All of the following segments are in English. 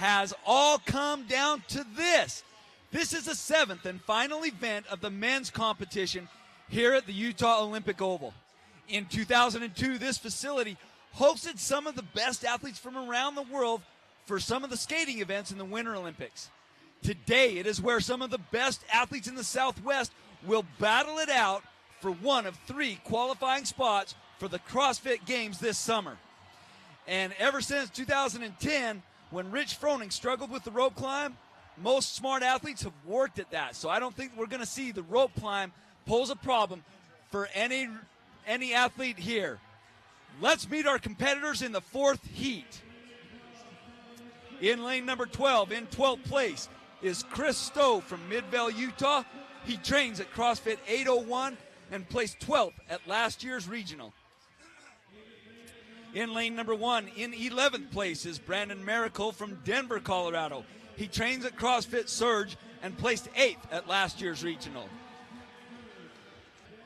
has all come down to this. This is the 7th and final event of the men's competition here at the Utah Olympic Oval. In 2002, this facility hosted some of the best athletes from around the world for some of the skating events in the Winter Olympics. Today, it is where some of the best athletes in the Southwest will battle it out for one of 3 qualifying spots for the CrossFit Games this summer. And ever since 2010, when Rich Froning struggled with the rope climb, most smart athletes have worked at that. So I don't think we're going to see the rope climb pose a problem for any athlete here. Let's meet our competitors in the 4th heat. In lane number 12, in 12th place, is Chris STOWE from Midvale, Utah. He trains at CrossFit 801 and placed 12th at last year's regional. In lane number 1, in 11th place, is Brandon MERICLE from Denver, Colorado. He trains at CrossFit Surge and placed 8th at last year's regional.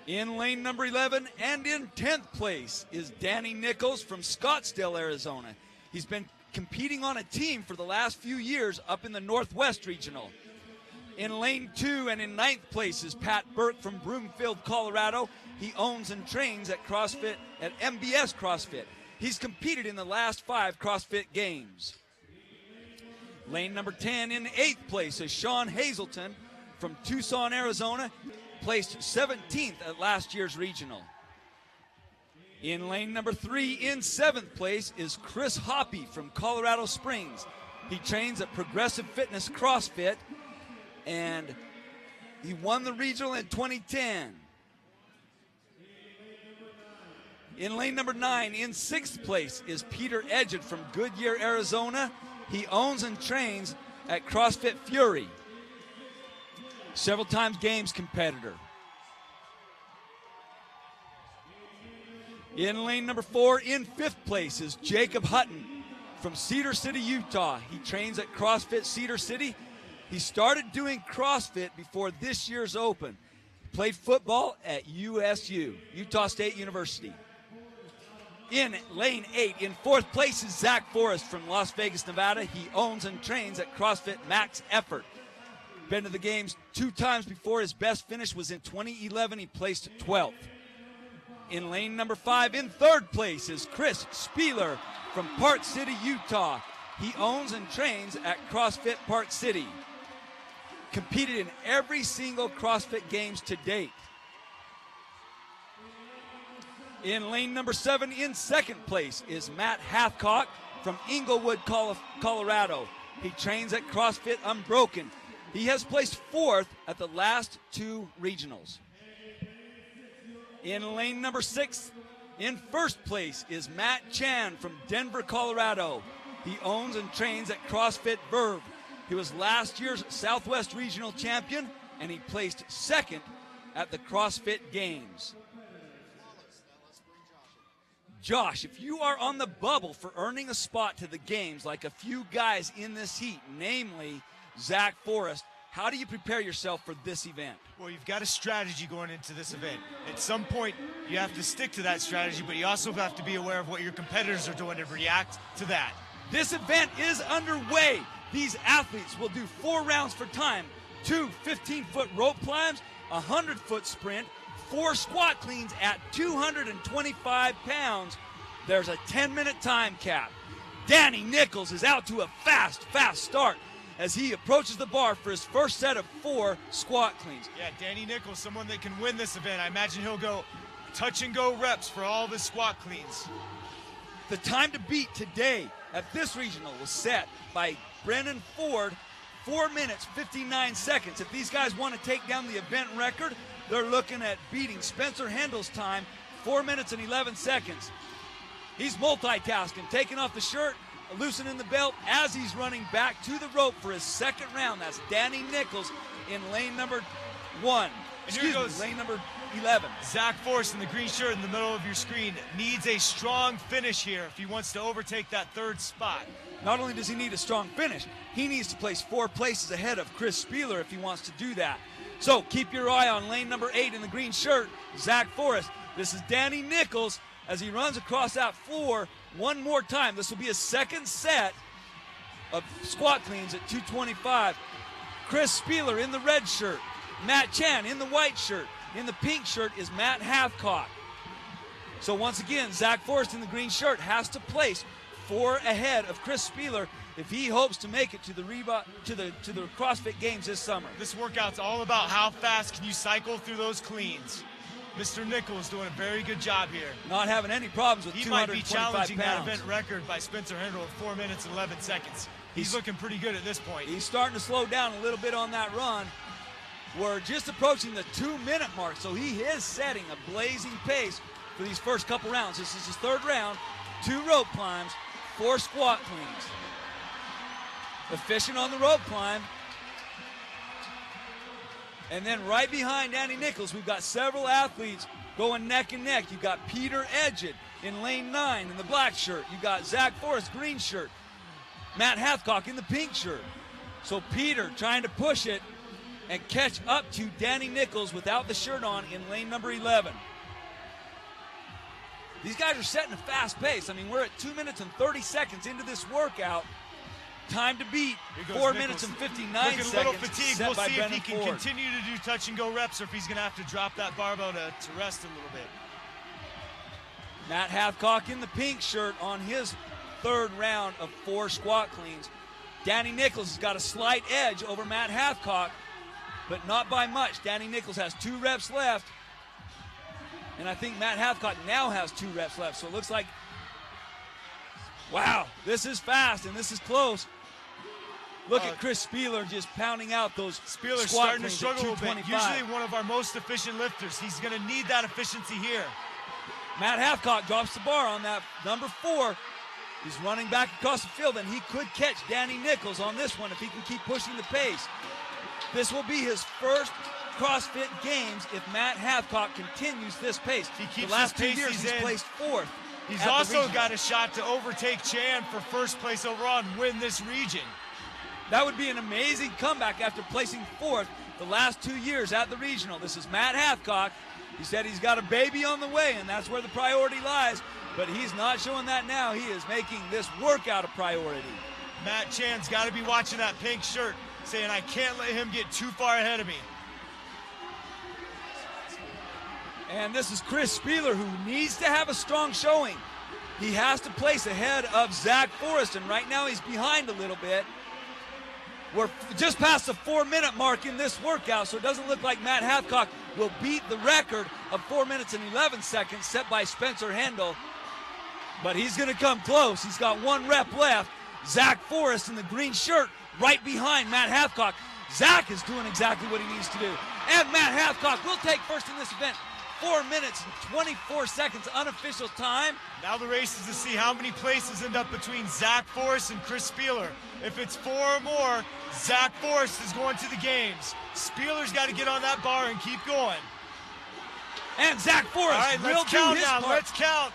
In lane number 11 and in 10th place is Danny Nichols from Scottsdale, Arizona. He's been competing on a team for the last few years up in the Northwest Regional. In lane 2 and in 9th place is Pat Burke from Broomfield, Colorado. He owns and trains at CrossFit at MBS CrossFit. He's competed in the last 5 CrossFit Games. Lane number 10 in 8th place is Sean Hazelton from Tucson, Arizona, placed 17th at last year's regional. In lane number 3 in 7th place is Chris Hoppy from Colorado Springs. He trains at Progressive Fitness CrossFit, and he won the regional in 2010. In lane number 9, in 6th place, is Peter Edgett from Goodyear, Arizona. He owns and trains at CrossFit Fury. Several times Games competitor. In lane number 4, in 5th place, is Jacob Hutton from Cedar City, Utah. He trains at CrossFit Cedar City. He started doing CrossFit before this year's Open. He played football at USU, Utah State University. In lane 8, in 4th place, is Zach Forrest from Las Vegas, Nevada. He owns and trains at CrossFit Max Effort. Been to the Games 2 times before. His best finish was in 2011. He placed 12th. In lane number 5, in 3rd place, is Chris Spieler from Park City, Utah. He owns and trains at CrossFit Park City. Competed in every single CrossFit Games to date. In lane number 7, in 2nd place, is Matt HATHCOCK from Inglewood, Colorado. He trains at CrossFit Unbroken. He has placed 4th at the last 2 regionals. In lane number 6, in 1st place, is Matt Chan from Denver, Colorado. He owns and trains at CrossFit Verve. He was last year's Southwest Regional Champion, and he placed 2nd at the CrossFit Games. Josh, if you are on the bubble for earning a spot to the Games like a few guys in this heat, namely Zach Forrest, how do you prepare yourself for this event? Well, you've got a strategy going into this event. At some point, you have to stick to that strategy, but you also have to be aware of what your competitors are doing and react to that. This event is underway. These athletes will do 4 rounds for time, 2 15-foot rope climbs, a 100-foot sprint, 4 squat cleans at 225 pounds. There's a 10-minute time cap. Danny Nichols is out to a fast start as he approaches the bar for his first set of 4 squat cleans. Yeah, Danny Nichols, someone that can win this event. I imagine he'll go touch-and-go reps for all of his squat cleans. The time to beat today at this regional was set by Brennan Ford, 4 minutes, 59 seconds. If these guys want to take down the event record, they're looking at beating Spencer Hendel's time, 4 minutes and 11 seconds. He's multitasking, taking off the shirt, loosening the belt as he's running back to the rope for his 2nd round. That's Danny Nichols in lane number 1. Lane number 11. Zach Forrest in the green shirt in the middle of your screen needs a strong finish here if he wants to overtake that 3rd spot. Not only does he need a strong finish, he needs to place 4 places ahead of Chris Spieler if he wants to do that. So keep your eye on lane number 8 in the green shirt, Zach Forrest. This is Danny Nichols as he runs across that floor one more time. This will be his 2nd set of squat cleans at 225. Chris Spieler in the red shirt. Matt Chan in the white shirt. In the pink shirt is Matt HATHCOCK. So once again, Zach Forrest in the green shirt has to place 4 ahead of Chris Spieler if he hopes to make it to the CrossFit Games this summer. This workout's all about how fast can you cycle through those cleans. Mr. Nichols doing a very good job here. Not having any problems with he might be 225 challenging pounds. that event record by Spencer Hendel of 4 minutes and 11 seconds. He's looking pretty good at this point. He's starting to slow down a little bit on that run. We're just approaching the 2-minute mark, so he is setting a blazing pace for these first couple rounds. This is his 3rd round, 2 rope climbs, 4 squat cleans. Efficient on the rope climb. And then right behind Danny Nichols, we've got several athletes going neck and neck. You've got Peter Edgett in lane 9 in the black shirt. You've got Zach Forrest, green shirt. Matt HATHCOCK in the pink shirt. So Peter trying to push it and catch up to Danny Nichols without the shirt on in lane number 11. These guys are setting a fast pace. I mean, we're at 2 minutes and 30 seconds into this workout. Time to beat 4 minutes and 59 seconds. Looking a little fatigued. We'll see if he can Ford. continue to do touch and go reps or if he's going to have to drop that barbell to rest a little bit. Matt HATHCOCK in the pink shirt on his 3rd round of 4 squat cleans. Danny Nichols has got a slight edge over Matt HATHCOCK, but not by much. Danny Nichols has 2 reps left, and I think Matt HATHCOCK now has 2 reps left. So it looks like, wow, this is fast and this is close. Look at Chris Spieler just pounding out those Spieler's squat starting to cleans at struggle a little bit. 225. Usually one of our most efficient lifters. He's going to need that efficiency here. Matt HATHCOCK drops the bar on that number 4. He's running back across the field, and he could catch Danny Nichols on this one if he can keep pushing the pace. This will be his first CrossFit Games if Matt HATHCOCK continues this pace. He keeps the last his 2 pace, years he's placed 4th. He's also got a shot to overtake Chan for 1st place overall and win this region. That would be an amazing comeback after placing 4th the last 2 years at the regional. This is Matt HATHCOCK. He said he's got a baby on the way, and that's where the priority lies. But he's not showing that now. He is making this workout a priority. Matt Chan's got to be watching that pink shirt, saying, I can't let him get too far ahead of me. And this is Chris Spieler, who needs to have a strong showing. He has to place ahead of Zach Forrest, and right now he's behind a little bit. We're just past the 4-minute mark in this workout, so it doesn't look like Matt HATHCOCK will beat the record of 4 minutes and 11 seconds set by Spencer Hendel. But he's going to come close. He's got 1 rep left. Zach Forrest in the green shirt right behind Matt HATHCOCK. Zach is doing exactly what he needs to do. And Matt HATHCOCK will take first in this event. 4 minutes and 24 seconds unofficial time. Now the race is to see how many places end up between Zach Forrest and Chris Spieler. If it's 4 or more, Zach Forrest is going to the games. Spieler's got to get on that bar and keep going. And Zach Forrest All right, will let's do count his now. part. Let's count.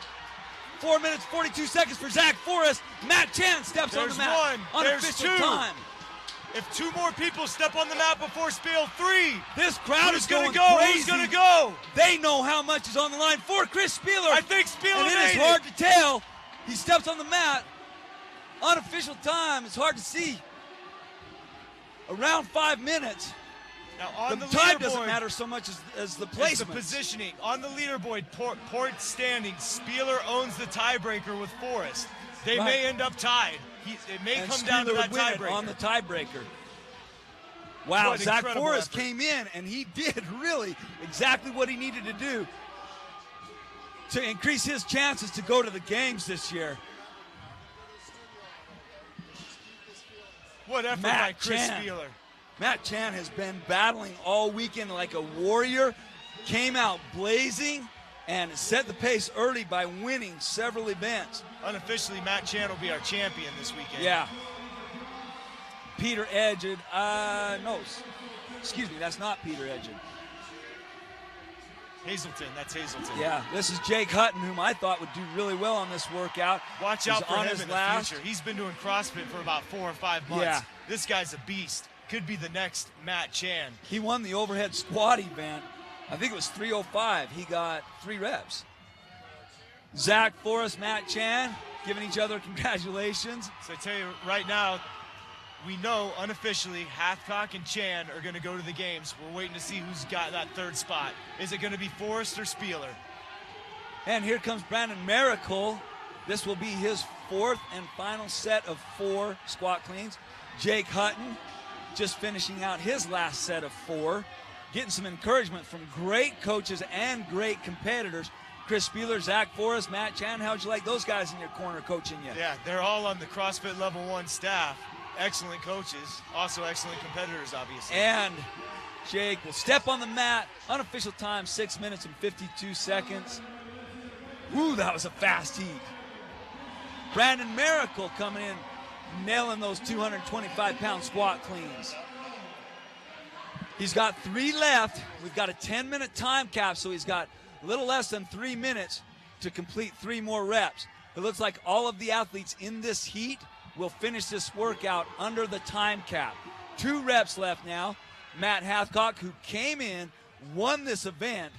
4 minutes, 42 seconds for Zach Forrest. Matt Chan steps on the mat. One. There's Unofficial 2. time. If 2 more people step on the mat before Spiel, 3. This crowd Who's is going gonna go? crazy. Who's gonna go? They know how much is on the line for Chris Spieler. I think Spieler and it made is hard to tell. He steps on the mat. Unofficial time. It's hard to see. Around 5 minutes. Now on the time leaderboard, doesn't matter so much as the it's placement. the positioning. On the leaderboard, port standing, Spieler owns the tiebreaker with Forrest. They Right. may end up tied. It may And come down to Spieler that would win it tiebreaker. on the tiebreaker. Wow, What an Zach incredible Forrest effort. came in, and he did really exactly what he needed to do to increase his chances to go to the games this year. What effort by Chris Spieler. Matt Chan has been battling all weekend like a warrior, came out blazing, and set the pace early by winning several events. Unofficially, Matt Chan will be our champion this weekend. Yeah. Peter Edgett, no, excuse me, that's not Peter Edgett. Hazleton, that's Hazleton. Yeah, this is Jake Hutton, whom I thought would do really well on this workout. Watch He's out for on him his in the last. future. He's been doing CrossFit for about 4 or 5 months. Yeah. This guy's a beast. Could be the next Matt Chan. He won the overhead squat event. I think it was 305. He got 3 reps. Zach Forrest, Matt Chan, giving each other congratulations. So I tell you right now, we know unofficially Hathcock and Chan are going to go to the games. We're waiting to see who's got that third spot. Is it going to be Forrest or Spieler? And here comes Brandon MERICLE. This will be his 4th and final set of 4 squat cleans. Jake Hutton just finishing out his last set of 4. Getting some encouragement from great coaches and great competitors. Chris Spieler, Zach Forrest, Matt Chan, how'd you like those guys in your corner coaching you? Yeah, they're all on the CrossFit Level 1 staff. Excellent coaches, also excellent competitors, obviously. And Jake will step on the mat. Unofficial time, 6 minutes and 52 seconds. Woo, that was a fast heat. Brandon MERICLE coming in, nailing those 225-pound squat cleans. He's got 3 left. We've got a 10-minute time cap, so he's got a little less than 3 minutes to complete 3 more reps. It looks like all of the athletes in this heat will finish this workout under the time cap. 2 reps left now. Matt HATHCOCK, who came in, won this event.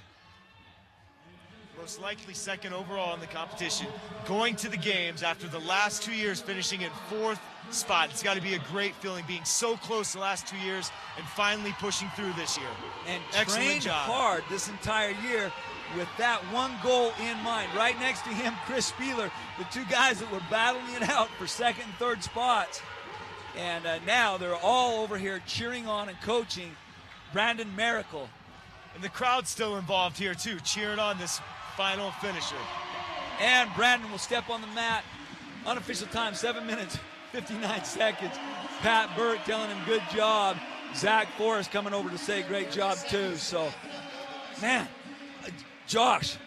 Most likely 2nd overall in the competition, going to the games after the last 2 years finishing in 4th spot. It's got to be a great feeling being so close the last 2 years and finally pushing through this year. And excellent trained job. hard this entire year with that one goal in mind. Right next to him, Chris Spieler, the 2 guys that were battling it out for 2nd and 3rd spots. And now they're all over here cheering on and coaching Brandon MERICLE. And the crowd's still involved here too, cheering on this final finisher. And Brandon will step on the mat. Unofficial time, 7 minutes, 59 seconds. Pat Burke telling him good job. Zach Forrest coming over to say great job too. So, man, Josh,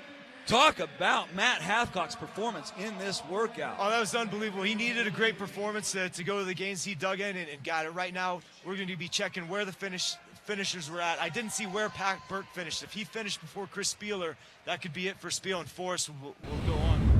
talk about Matt HATHCOCK's performance in this workout. Oh, that was unbelievable. He needed a great performance to go to the games. He dug in and got it. Right now, we're going to be checking where the finishers were at. I didn't see where Pat Burke finished. If he finished before Chris Spieler, that could be it for Spieler, and Forrest will go on.